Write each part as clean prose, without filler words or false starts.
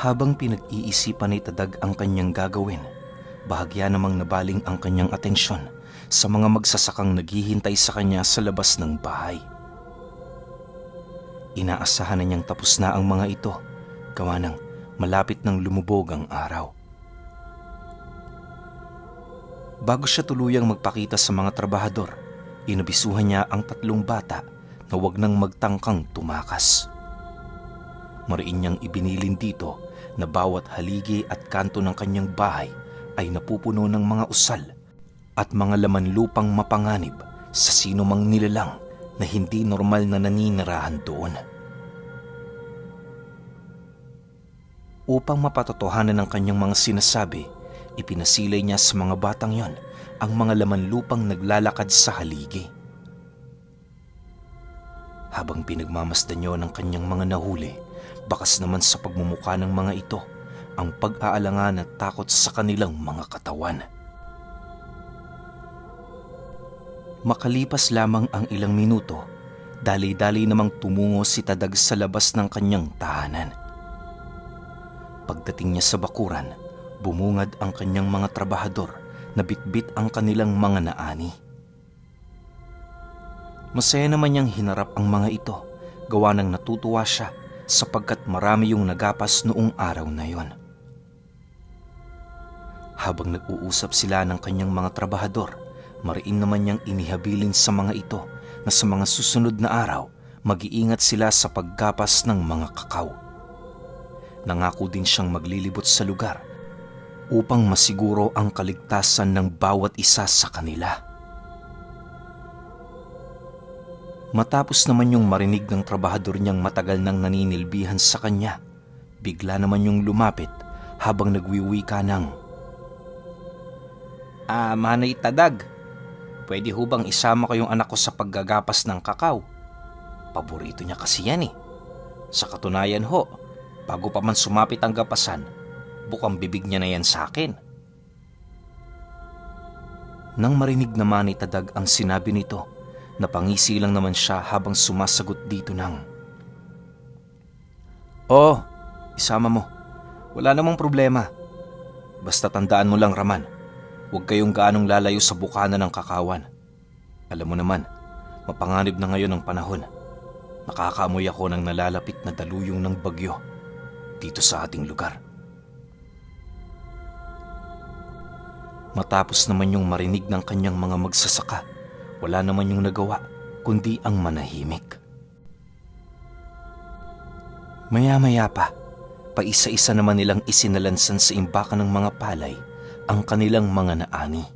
Habang pinag-iisipan ni Tadag ang kanyang gagawin, bahagya namang nabaling ang kanyang atensyon sa mga magsasakang naghihintay sa kanya sa labas ng bahay. Inaasahan na niyang tapos na ang mga ito, gawa ng malapit nang lumubog ang araw. Bago siya tuluyang magpakita sa mga trabahador, inabisuhan niya ang 3 bata na huwag nang magtangkang tumakas. Mariin niyang ibinilin dito na bawat haligi at kanto ng kanyang bahay ay napupuno ng mga usal at mga laman lupang mapanganib sa sino mang nilalang na hindi normal na naninirahan doon. Upang mapatotohanan ng kanyang mga sinasabi, ipinasilay niya sa mga batang yon ang mga laman lupang naglalakad sa haligi. Habang pinagmamasdan niyo ng kanyang mga nahuli, bakas naman sa pagmumukha ng mga ito ang pag-aalangan at takot sa kanilang mga katawan. Makalipas lamang ang ilang minuto, dali-dali namang tumungo si Tadag sa labas ng kanyang tahanan. Pagdating niya sa bakuran, bumungad ang kanyang mga trabahador na bitbit ang kanilang mga naani. Masaya naman niyang hinarap ang mga ito, gawa ng natutuwa siya sapagkat marami yung nagapas noong araw na yon. Habang nag-uusap sila ng kanyang mga trabahador, mariin naman niyang inihabilin sa mga ito na sa mga susunod na araw, mag-iingat sila sa paggapas ng mga kakao. Nangako din siyang maglilibot sa lugar upang masiguro ang kaligtasan ng bawat isa sa kanila. Matapos naman yung marinig ng trabahador niyang matagal nang naninilbihan sa kanya, bigla naman yung lumapit habang nagwiwika ng, Manay Tadag, pwede ho bang isama ko yung anak ko sa paggagapas ng kakao? Paborito niya kasi yan eh. Sa katunayan ho, bago pa man sumapit ang gapasan, bukang bibig niya na yan sa akin. Nang marinig naman ni Tadag ang sinabi nito, napangisi lang naman siya habang sumasagot dito ng, "Oh, isama mo. Wala namang problema. Basta tandaan mo lang, Raman, huwag kayong gaanong lalayo sa bukana ng kakawan. Alam mo naman, mapanganib na ngayon ang panahon. Nakakaamoy ako ng nalalapit na daluyong ng bagyo dito sa ating lugar." Matapos naman yung marinig ng kanyang mga magsasaka, wala naman yung nagawa kundi ang manahimik. Maya-maya pa, paisa-isa naman nilang isinalansan sa imbakan ng mga palay ang kanilang mga naani.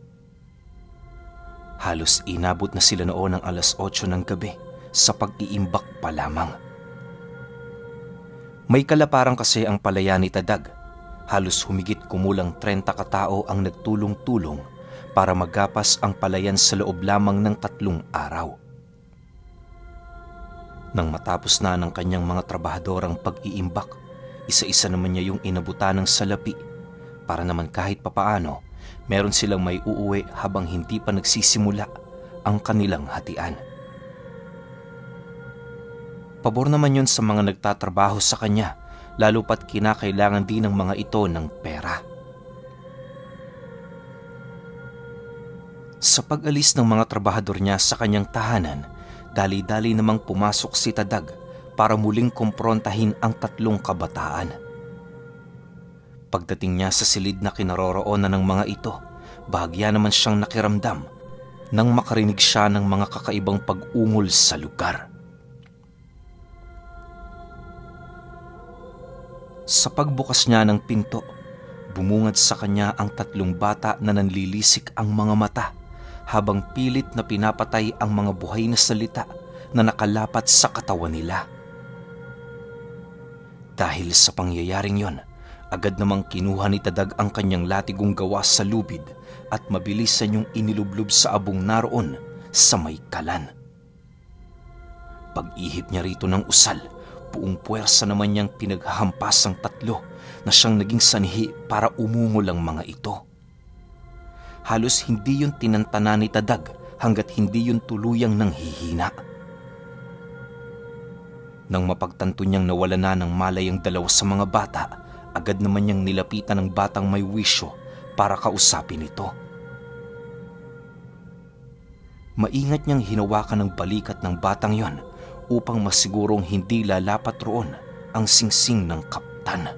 Halos inabot na sila noon ng 8:00 ng gabi sa pag-iimbak pa lamang. May kalaparan kasi ang palayan ni Tadag. Halos humigit kumulang 30 katao ang nagtulong-tulong para magapas ang palayan sa loob lamang ng 3 araw. Nang matapos na ng kanyang mga trabahador ang pag-iimbak, isa-isa naman niya yung inabutan ng salapi para naman kahit papaano meron silang may uuwi habang hindi pa nagsisimula ang kanilang hatian. Pabor naman yun sa mga nagtatrabaho sa kanya, lalo pat kinakailangan din ng mga ito ng pera. Sa pag-alis ng mga trabahador niya sa kanyang tahanan, dali-dali namang pumasok si Tadag para muling kumprontahin ang 3 kabataan. Pagdating niya sa silid na kinaroroonan ng mga ito, bahagya naman siyang nakiramdam nang makarinig siya ng mga kakaibang pag-ungol sa lugar. Sa pagbukas niya ng pinto, bumungad sa kanya ang 3 bata na nanlilisik ang mga mata habang pilit na pinapatay ang mga buhay na salita na nakalapat sa katawan nila. Dahil sa pangyayaring yon, agad namang kinuha ni Tadag ang kanyang latigong gawa sa lubid at mabilisan yung inilublob sa abong naroon sa may kalan. Pag-ihip niya rito ng usal, buong puwersa naman niyang pinaghahampas ang 3 na siyang naging sanhi para umungol ang mga ito. Halos hindi yun tinantana ni Tadag hanggat hindi yun tuluyang nanghihina. Nang mapagtanto niyang nawala na ng malay ang 2 sa mga bata, agad naman niyang nilapitan ng batang may wisyo para kausapin ito. Maingat niyang hinawakan ng balikat ng batang yon upang masigurong hindi lalapat roon ang singsing ng kaptan.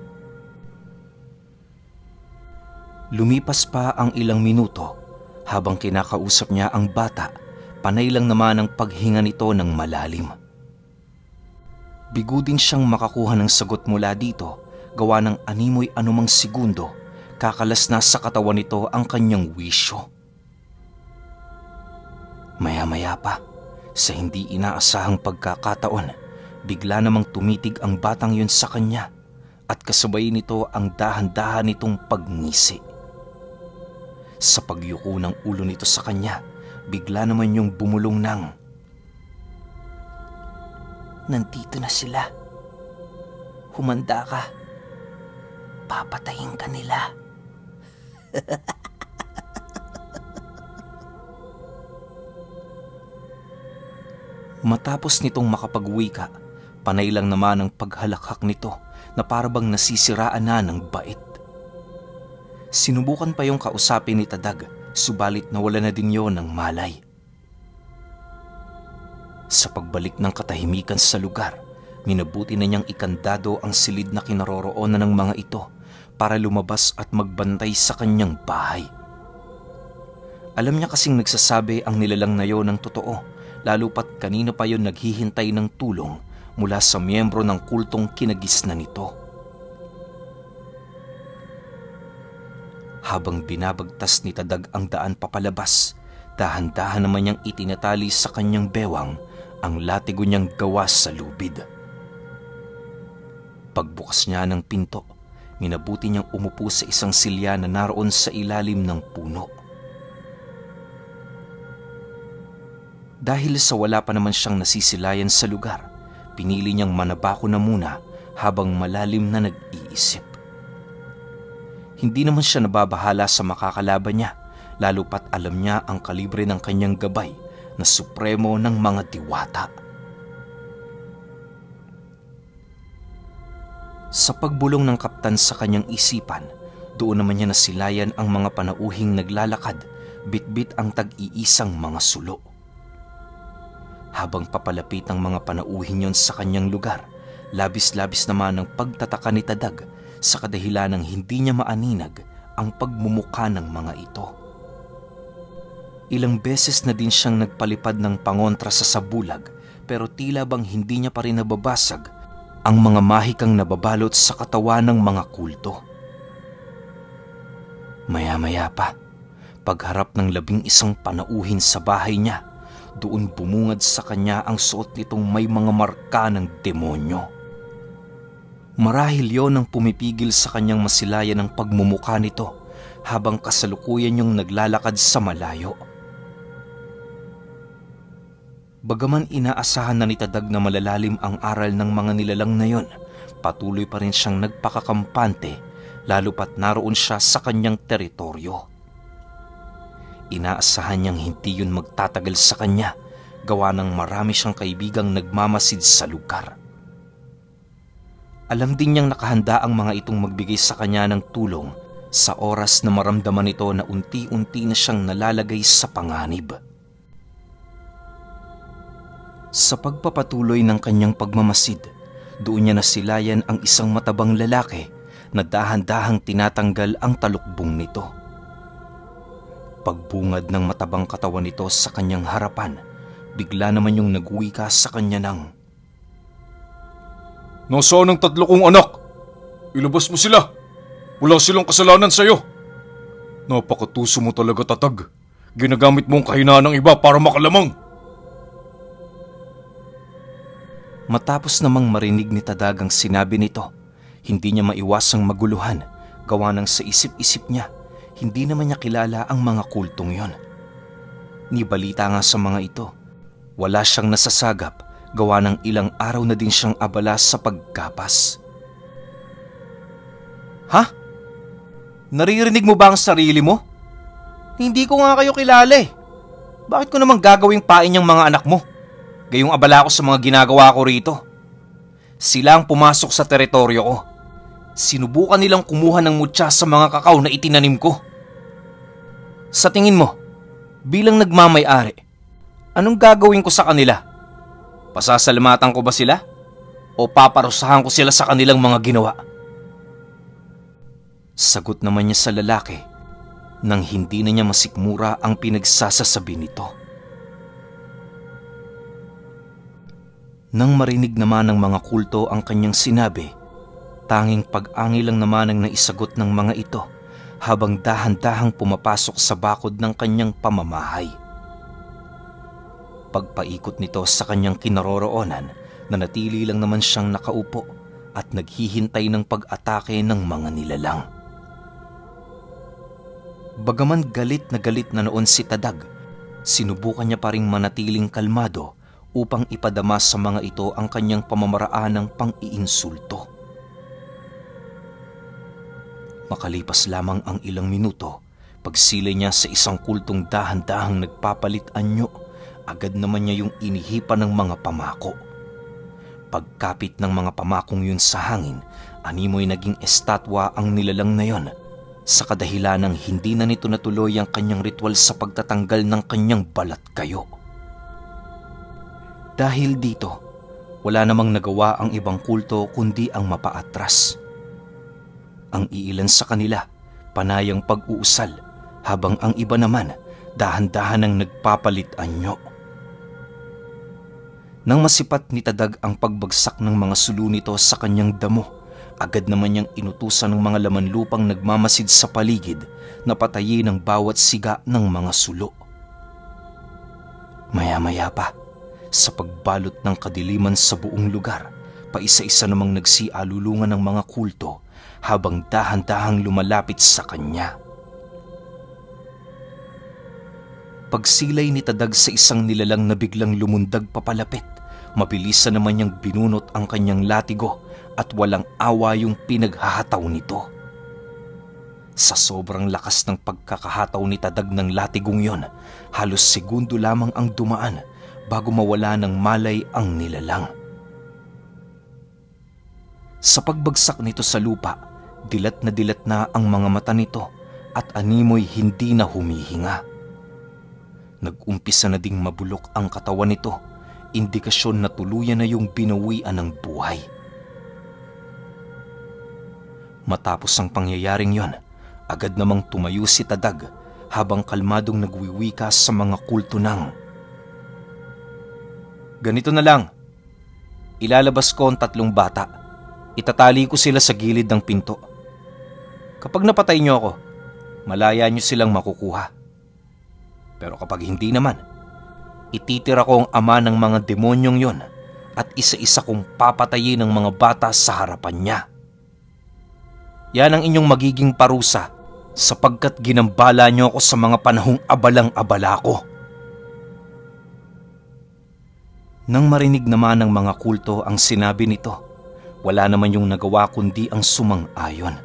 Lumipas pa ang ilang minuto habang kinakausap niya ang bata, panay lang naman ang paghinga nito ng malalim. Bigo din siyang makakuha ng sagot mula dito, gawa ng animoy anumang segundo, kakalas na sa katawan nito ang kanyang wisyo. Maya-maya pa, sa hindi inaasahang pagkakataon, bigla namang tumitig ang batang yun sa kanya at kasabay nito ang dahan-dahan nitong pagngisi. Sa pagyuko ng ulo nito sa kanya, bigla naman yung bumulong ng, "Nandito na sila. Humanda ka. Papatayin ka nila." Matapos nitong makapag-wika, panay lang naman ang paghalakhak nito na parabang nasisiraan na ng bait. Sinubukan pa yung kausapin ni Tadag, subalit nawala na din yon ng malay. Sa pagbalik ng katahimikan sa lugar, minabuti na niyang ikandado ang silid na kinaroroonan ng mga ito para lumabas at magbantay sa kanyang bahay. Alam niya kasing nagsasabi ang nilalang na yon ng totoo, lalo pat kanina pa yon naghihintay ng tulong mula sa miyembro ng kultong kinagisnan nito. Habang binabagtas ni Tadag ang daan papalabas, dahan-dahan naman niyang itinatali sa kanyang bewang ang latigo niyang gawa sa lubid. Pagbukas niya ng pinto, minabuti niyang umupo sa isang silya na naroon sa ilalim ng puno. Dahil sa wala pa naman siyang nasisilayan sa lugar, pinili niyang manabako na muna habang malalim na nag-iisip. Hindi naman siya nababahala sa makakalaban niya, lalo pat alam niya ang kalibre ng kanyang gabay na supremo ng mga diwata. Sa pagbulong ng kaptan sa kanyang isipan, doon naman niya nasilayan ang mga panauhing naglalakad, bitbit ang tag-iisang mga sulo. Habang papalapit ang mga panauhing yon sa kanyang lugar, labis-labis naman ang pagtataka ni Tadag sa kadahilan ng hindi niya maaninag ang pagmumukha ng mga ito. Ilang beses na din siyang nagpalipad ng pangontra sa sabulag, pero tila bang hindi niya pa rin nababasag ang mga mahikang nababalot sa katawan ng mga kulto. Maya-maya pa, pagharap ng 11 panauhin sa bahay niya, doon bumungad sa kanya ang suot nitong may mga marka ng demonyo. Marahil yon ang pumipigil sa kanyang masilayan ang pagmumukha nito habang kasalukuyan niyang naglalakad sa malayo. Bagaman inaasahan na ni Tadag na malalalim ang aral ng mga nilalang na yon, patuloy pa rin siyang nagpakakampante lalo pat naroon siya sa kanyang teritoryo. Inaasahan niyang hindi yun magtatagal sa kanya, gawa ng marami siyang kaibigang nagmamasid sa lugar. Alam din niyang nakahanda ang mga itong magbigay sa kanya ng tulong sa oras na maramdaman nito na unti-unti na siyang nalalagay sa panganib. Sa pagpapatuloy ng kanyang pagmamasid, doon niya nasilayan ang isang matabang lalaki na dahan-dahang tinatanggal ang talukbong nito. Pagbungad ng matabang katawan nito sa kanyang harapan, bigla naman yung nagwika sa kanya ng, "Nasaan ang 3 kong anak? Ilabas mo sila. Wala silang kasalanan sa'yo. Napakatuso mo talaga, Tatag. Ginagamit mo ang kahinaan ng iba para makalamang." Matapos namang marinig ni Tadag ang sinabi nito, hindi niya maiwasang maguluhan, gawa ng sa isip-isip niya, hindi naman niya kilala ang mga kultong yon. Ni balita nga sa mga ito, wala siyang nasasagap, gawa ng ilang araw na din siyang abala sa pagkapas. "Ha? Naririnig mo ba ang sarili mo? Hindi ko nga kayo kilala eh. Bakit ko naman gagawing pain yung mga anak mo? Gayong abala ko sa mga ginagawa ko rito. Sila ang pumasok sa teritoryo ko. Sinubukan nilang kumuha ng mutya sa mga kakao na itinanim ko. Sa tingin mo, bilang nagmamay-ari, anong gagawin ko sa kanila? Pasasalamatan ko ba sila? O paparusahan ko sila sa kanilang mga ginawa? Sagot naman niya sa lalaki nang hindi na niya masikmura ang pinagsasasabi nito. Nang marinig naman ng mga kulto ang kanyang sinabi, tanging pag-angil lang naman ang naisagot ng mga ito habang dahan-dahang pumapasok sa bakod ng kanyang pamamahay. Pagpaikot nito sa kanyang kinaroroonan, nanatili lang naman siyang nakaupo at naghihintay ng pag-atake ng mga nilalang. Bagaman galit na noon si Tadag, sinubukan niya pa ring manatiling kalmado upang ipadama sa mga ito ang kanyang pamamaraan ng pang-iinsulto. Makalipas lamang ang ilang minuto, pagsilay niya sa isang kultong dahan-dahang nagpapalit anyo, agad naman niya yung inihipan ng mga pamako. Pagkapit ng mga pamakong yun sa hangin, animoy naging estatwa ang nilalang na yon, sa kadahilanang hindi na nito natuloy ang kanyang ritual sa pagtatanggal ng kanyang balat kayo. Dahil dito, wala namang nagawa ang ibang kulto kundi ang mapaatras. Ang iilan sa kanila, panayang pag-uusal, habang ang iba naman, dahan-dahan ang nagpapalit anyo. Nang masipat ni Tadag ang pagbagsak ng mga sulo nito sa kanyang damo, agad naman niyang inutusan ng mga laman lupang nagmamasid sa paligid na patayin ang bawat siga ng mga sulo. Maya-maya pa, sa pagbalot ng kadiliman sa buong lugar, paisa-isa namang nagsialulungan ng mga kulto habang dahan-dahang lumalapit sa kanya. Pagsilay ni Tadag sa isang nilalang na biglang lumundag papalapit, mabilisan naman niyang binunot ang kanyang latigo at walang awa yung pinaghahataw nito. Sa sobrang lakas ng pagkakahataw ni Tadag ng latigong yon, halos segundo lamang ang dumaan bago mawala ng malay ang nilalang. Sa pagbagsak nito sa lupa, dilat na ang mga mata nito at animoy hindi na humihinga. Nag-umpisa na ding mabulok ang katawan nito, indikasyon na tuluyan na yung binawian ng buhay. Matapos ang pangyayaring yon, agad namang tumayo si Tadag habang kalmadong nagwiwika sa mga kulto ng, "Ganito na lang, ilalabas ko ang 3 bata. Itatali ko sila sa gilid ng pinto. Kapag napatay niyo ako, malaya niyo silang makukuha. Pero kapag hindi naman, ititira ko ang ama ng mga demonyong yon at isa-isa kong papatayin ng mga bata sa harapan niya. Yan ang inyong magiging parusa sapagkat ginambala niyo ako sa mga panahong abalang-abala ko." Nang marinig naman ng mga kulto ang sinabi nito, wala naman yung nagawa kundi ang sumang-ayon.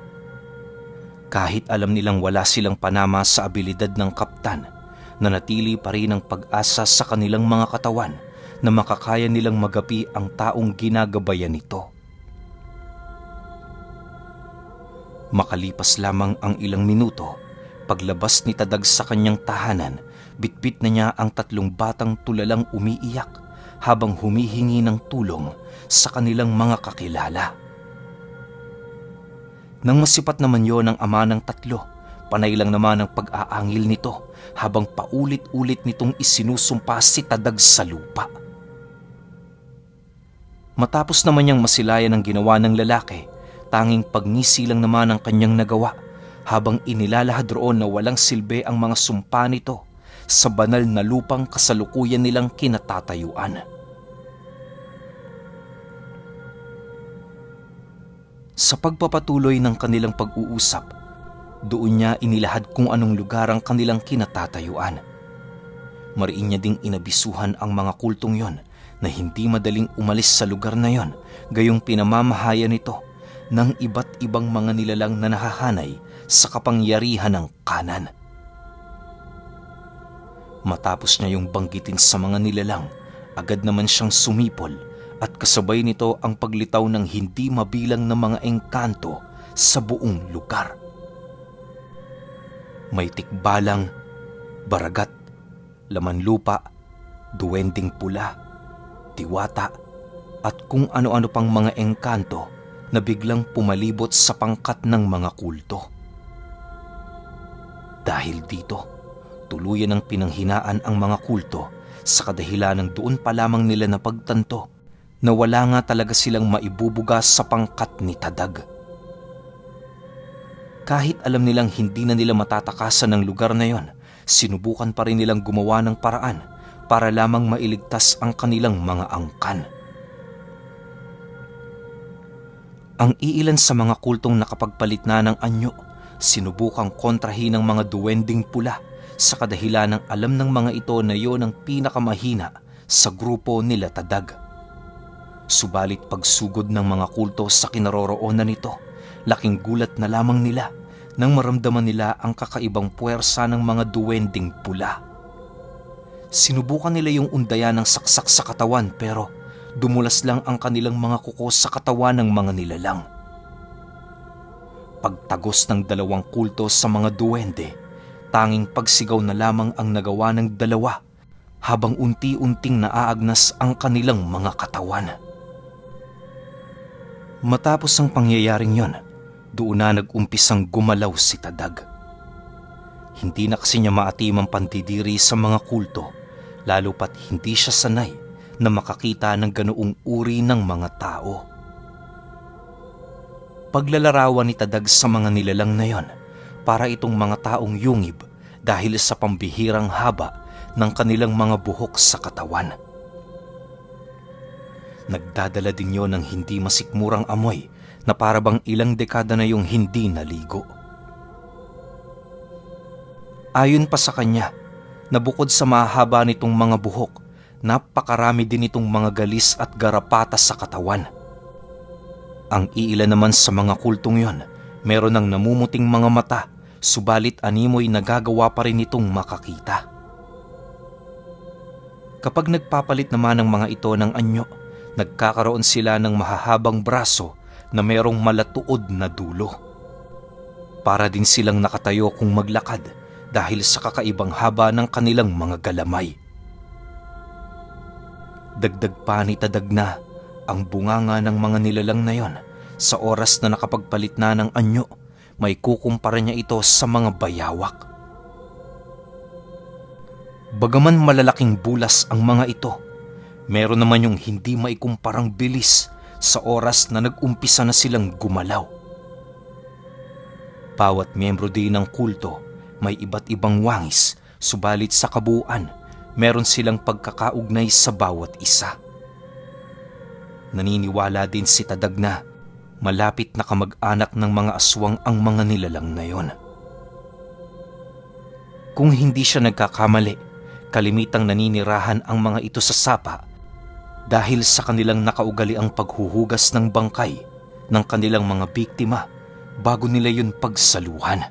Kahit alam nilang wala silang panama sa abilidad ng kaptan, nanatili pa rin ang pag-asa sa kanilang mga katawan na makakaya nilang magapi ang taong ginagabayan nito. Makalipas lamang ang ilang minuto, paglabas ni Tadag sa kanyang tahanan, bitbit na niya ang 3 batang tulalang umiiyak habang humihingi ng tulong sa kanilang mga kakilala. Nang masipat naman yon ang ama ng 3, panay lang naman ang pag-aangil nito habang paulit-ulit nitong isinusumpa si Tadag sa lupa. Matapos naman niyang masilayan ang ginawa ng lalaki, tanging pagngisi lang naman ang kanyang nagawa habang inilalahad roon na walang silbi ang mga sumpa nito sa banal na lupang kasalukuyan nilang kinatatayuan. Sa pagpapatuloy ng kanilang pag-uusap, doon niya inilahad kung anong lugar ang kanilang kinatatayuan. Mariin niya ding inabisuhan ang mga kultong yon na hindi madaling umalis sa lugar na yon, gayong pinamamahayan nito ng iba't ibang mga nilalang na nahahanay sa kapangyarihan ng kanan. Matapos niya yung banggitin sa mga nilalang, agad naman siyang sumipol at kasabay nito ang paglitaw ng hindi mabilang na mga engkanto sa buong lugar. May tikbalang, baragat, laman lupa, duwending pula, diwata, at kung ano-ano pang mga engkanto na biglang pumalibot sa pangkat ng mga kulto. Dahil dito, tuluyan ng pinanghinaan ang mga kulto sa kadahilanang doon pa lamang nila napagtanto na wala nga talaga silang maibubuga sa pangkat ni Tadag. Kahit alam nilang hindi na nila matatakasan ng lugar na yon, sinubukan pa rin nilang gumawa ng paraan para lamang mailigtas ang kanilang mga angkan. Ang iilan sa mga kultong nakapagpalit na ng anyo, sinubukang kontrahin ng mga duwending pula sa kadahilan ng alam ng mga ito na yon ang pinakamahina sa grupo nila Tadag. Subalit pagsugod ng mga kulto sa kinaroroonan nito, laking gulat na lamang nila nang maramdaman nila ang kakaibang puwersa ng mga duwending pula. Sinubukan nila yung undayan ng saksak sa katawan pero dumulas lang ang kanilang mga kuko sa katawan ng mga nilalang. Pagtagos ng dalawang kulto sa mga duwende, tanging pagsigaw na lamang ang nagawa ng dalawa habang unti-unting naaagnas ang kanilang mga katawan. Matapos ang pangyayaring yon, doon na nag-umpisang gumalaw si Tadag. Hindi na kasi niya maatim ang pandidiri sa mga kulto, lalo pat hindi siya sanay na makakita ng ganoong uri ng mga tao. Paglalarawan ni Tadag sa mga nilalang na yon, para itong mga taong yungib dahil sa pambihirang haba ng kanilang mga buhok sa katawan. Nagdadala din yon ng hindi masikmurang amoy na parabang ilang dekada na yung hindi naligo. Ayon pa sa kanya, na bukod sa mahaba nitong mga buhok, napakarami din itong mga galis at garapata sa katawan. Ang iilan naman sa mga kultong yon, meron ng namumuting mga mata, subalit animoy nagagawa pa rin itong makakita. Kapag nagpapalit naman ng mga ito ng anyo, nagkakaroon sila ng mahahabang braso na merong malatuod na dulo. Para din silang nakatayo kung maglakad dahil sa kakaibang haba ng kanilang mga galamay. Dagdag pa ni Tadag na ang bunganga ng mga nilalang na yon, sa oras na nakapagpalit na ng anyo, may kukumpara niya ito sa mga bayawak. Bagaman malalaking bulas ang mga ito, meron naman yung hindi maikumparang bilis sa oras na nag-umpisa na silang gumalaw. Bawat miyembro din ng kulto may iba't ibang wangis, subalit sa kabuuan, meron silang pagkakaugnay sa bawat isa. Naniniwala din si Tadag na malapit na kamag-anak ng mga aswang ang mga nilalang na yon. Kung hindi siya nagkakamali, kalimitang naninirahan ang mga ito sa sapa dahil sa kanilang nakaugaliang paghuhugas ng bangkay ng kanilang mga biktima bago nila yun pagsaluhan.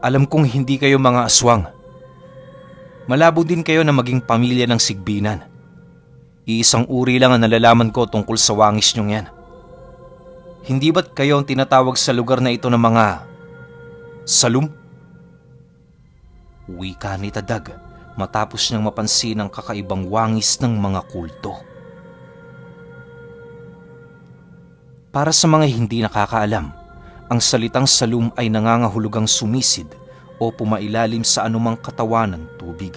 Alam kong hindi kayo mga aswang. Malabo din kayo na maging pamilya ng sigbinan. Iisang uri lang ang nalalaman ko tungkol sa wangis niyong yan. Hindi ba't kayo ang tinatawag sa lugar na ito ng mga salum? Wika ni Tadag matapos niyang mapansin ang kakaibang wangis ng mga kulto. Para sa mga hindi nakakaalam, ang salitang salum ay nangangahulugang sumisid o pumailalim sa anumang katawan ng tubig.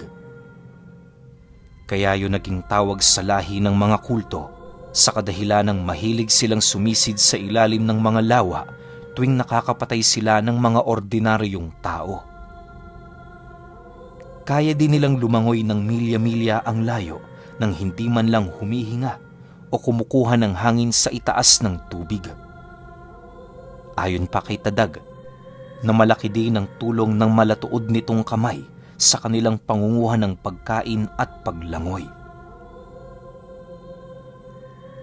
Kaya yun naging tawag sa lahi ng mga kulto sa kadahilanang mahilig silang sumisid sa ilalim ng mga lawa tuwing nakakapatay sila ng mga ordinaryong tao. Kaya din nilang lumangoy ng milya-milya ang layo nang hindi man lang humihinga o kumukuha ng hangin sa itaas ng tubig. Ayon pa kay Tadag, na malaki din ang tulong ng malatuod nitong kamay sa kanilang pangunguha ng pagkain at paglangoy.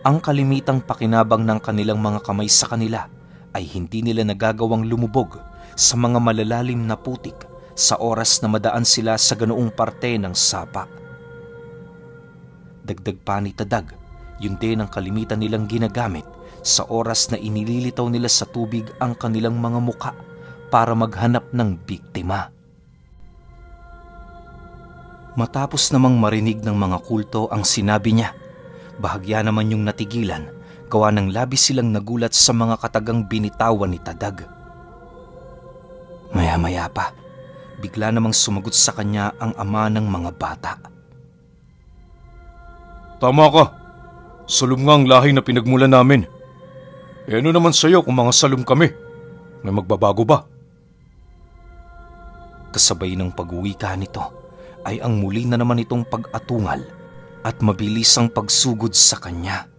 Ang kalimitang pakinabang ng kanilang mga kamay sa kanila ay hindi nila nagagawang lumubog sa mga malalalim na putik sa oras na madaan sila sa ganoong parte ng sapa. Dagdag pa ni Tadag, Yun din ang kalimitan nilang ginagamit sa oras na inililitaw nila sa tubig ang kanilang mga muka para maghanap ng biktima. Matapos namang marinig ng mga kulto ang sinabi niya, bahagya naman yung natigilan, gawa ng labis silang nagulat sa mga katagang binitawan ni Tadag. Maya-maya pa, bigla namang sumagot sa kanya ang ama ng mga bata. Tama ka. Salum nga ang lahi na pinagmula namin. E ano naman sa'yo kung mga salum kami? May magbabago ba? Kasabay ng pag-uwi nito ay ang muli na naman itong pag-atungal at mabilis ang pagsugod sa kanya.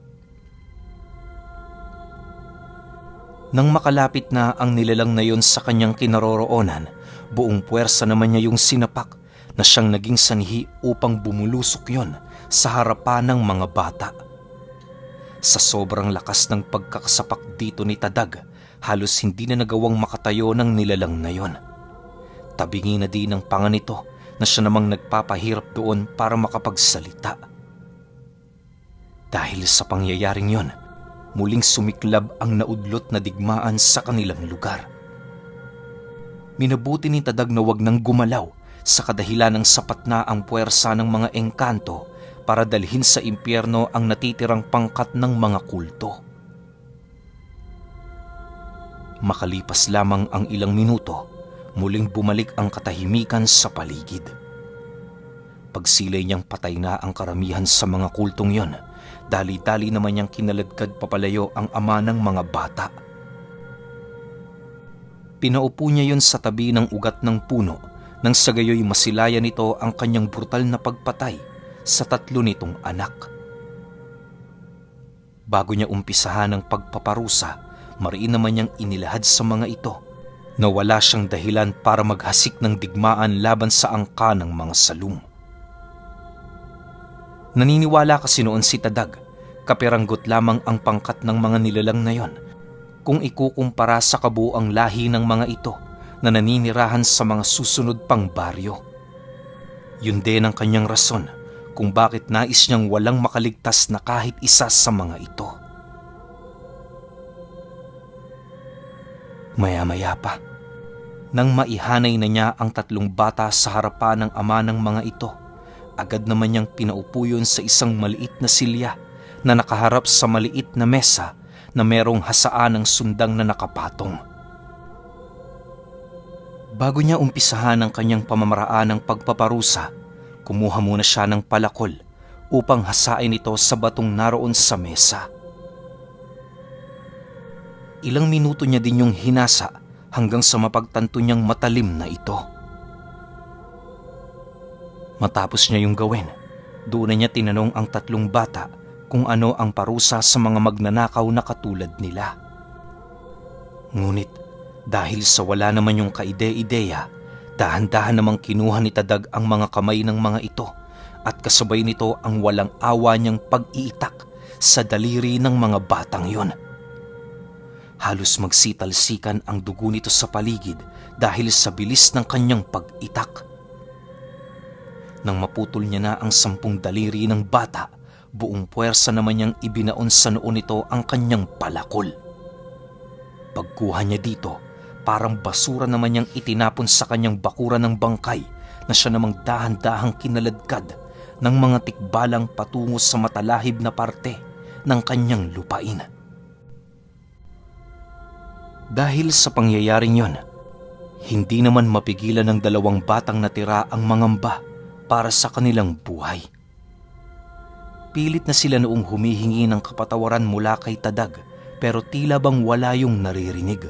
Nang makalapit na ang nilalang na yon sa kanyang kinaroroonan, buong puwersa naman niya yung sinapak na siyang naging sanhi upang bumulusok yon sa harapan ng mga bata. Sa sobrang lakas ng pagkakasapak dito ni Tadag, halos hindi na nagawang makatayo ng nilalang na yon. Tabingi na din ang panga nito na siya namang nagpapahirap doon para makapagsalita. Dahil sa pangyayaring yon, muling sumiklab ang naudlot na digmaan sa kanilang lugar. Minabuti ni Tadag na wag nang gumalaw sa kadahilan ng sapat na ang puwersa ng mga engkanto para dalhin sa impyerno ang natitirang pangkat ng mga kulto. Makalipas lamang ang ilang minuto, muling bumalik ang katahimikan sa paligid. Pagsilay niyang patay na ang karamihan sa mga kultong yon, dali-dali naman niyang kinaladkad papalayo ang ama ng mga bata. Pinaupo niya yon sa tabi ng ugat ng puno nang sa gayoy masilayan nito ang kanyang brutal na pagpatay sa 3 nitong anak. Bago niya umpisahan ang pagpaparusa, mariin naman niyang inilahad sa mga ito na wala siyang dahilan para maghasik ng digmaan laban sa angka ng mga salum. Naniniwala kasi noon si Tadag, kapiranggot lamang ang pangkat ng mga nilalang na yon kung ikukumpara sa kabuang lahi ng mga ito na naninirahan sa mga susunod pang baryo. Yun din ang kanyang rason kung bakit nais niyang walang makaligtas na kahit isa sa mga ito. Maya-maya pa, nang maihanay na niya ang 3 bata sa harapan ng ama ng mga ito, agad naman niyang pinaupo yun sa isang maliit na silya na nakaharap sa maliit na mesa na merong hasaan ng sundang na nakapatong. Bago niya umpisahan ang kanyang pamamaraan ng pagpaparusa, kumuha muna siya ng palakol upang hasain ito sa batong naroon sa mesa. Ilang minuto niya din yung hinasa hanggang sa mapagtanto niyang matalim na ito. Matapos niya yung gawin, doon na niya tinanong ang 3 bata kung ano ang parusa sa mga magnanakaw na katulad nila. Ngunit dahil sa wala naman yung kaide-ideya, dahan-dahan namang kinuha ni Tadag ang mga kamay ng mga ito at kasabay nito ang walang awa niyang pag-iitak sa daliri ng mga batang yun. Halos magsitalsikan ang dugo nito sa paligid dahil sa bilis ng kanyang pag-itak. Nang maputol niya na ang 10 daliri ng bata, buong puwersa naman niyang ibinaon sa noo nito ang kanyang palakol. Pagkuha niya dito, parang basura naman niyang itinapon sa kanyang bakuran ng bangkay na siya namang dahan-dahang kinaladkad ng mga tikbalang patungo sa matalahib na parte ng kanyang lupain. Dahil sa pangyayaring yon, hindi naman mapigilan ng 2 batang natira ang mangamba para sa kanilang buhay. Pilit na sila noong humihingi ng kapatawaran mula kay Tadag pero tila bang wala yung naririnig.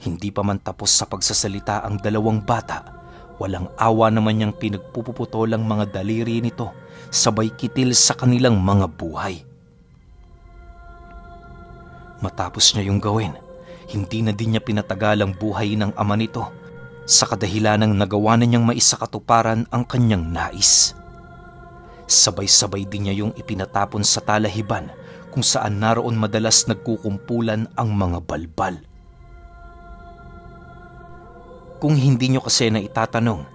Hindi pa man tapos sa pagsasalita ang 2 bata, walang awa naman niyang pinagpupuputol ang mga daliri nito sabay kitil sa kanilang mga buhay. Matapos niya yung gawin, hindi na din niya pinatagal ang buhay ng ama nito sa kadahilanang nagawa na niyang maisakatuparan ang kanyang nais. Sabay-sabay din niya yung ipinatapon sa talahiban kung saan naroon madalas nagkukumpulan ang mga balbal. Kung hindi niyo kasi na itatanong,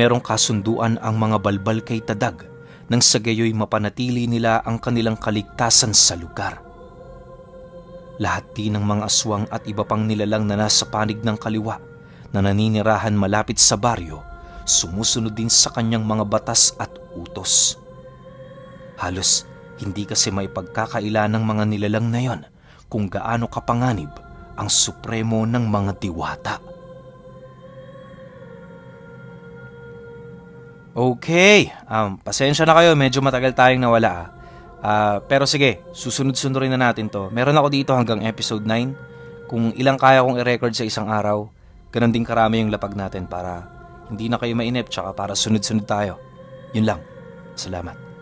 merong kasunduan ang mga balbal kay Tadag nang sa gayoy mapanatili nila ang kanilang kaligtasan sa lugar. Lahat din ng mga aswang at iba pang nilalang na nasa panig ng kaliwa na naninirahan malapit sa baryo, sumusunod din sa kanyang mga batas at utos. Halos hindi kasi maipagkakaila ng mga nilalang na yon kung gaano kapanganib ang supremo ng mga diwata. Okay, pasensya na kayo, medyo matagal tayong nawala pero sige, susunod-sunurin na natin to. Meron ako dito hanggang episode 9. Kung ilang kaya kong i-record sa isang araw, ganun din karami yung lapag natin para hindi na kayo mainip tsaka para sunod-sunod tayo. Yun lang. Salamat.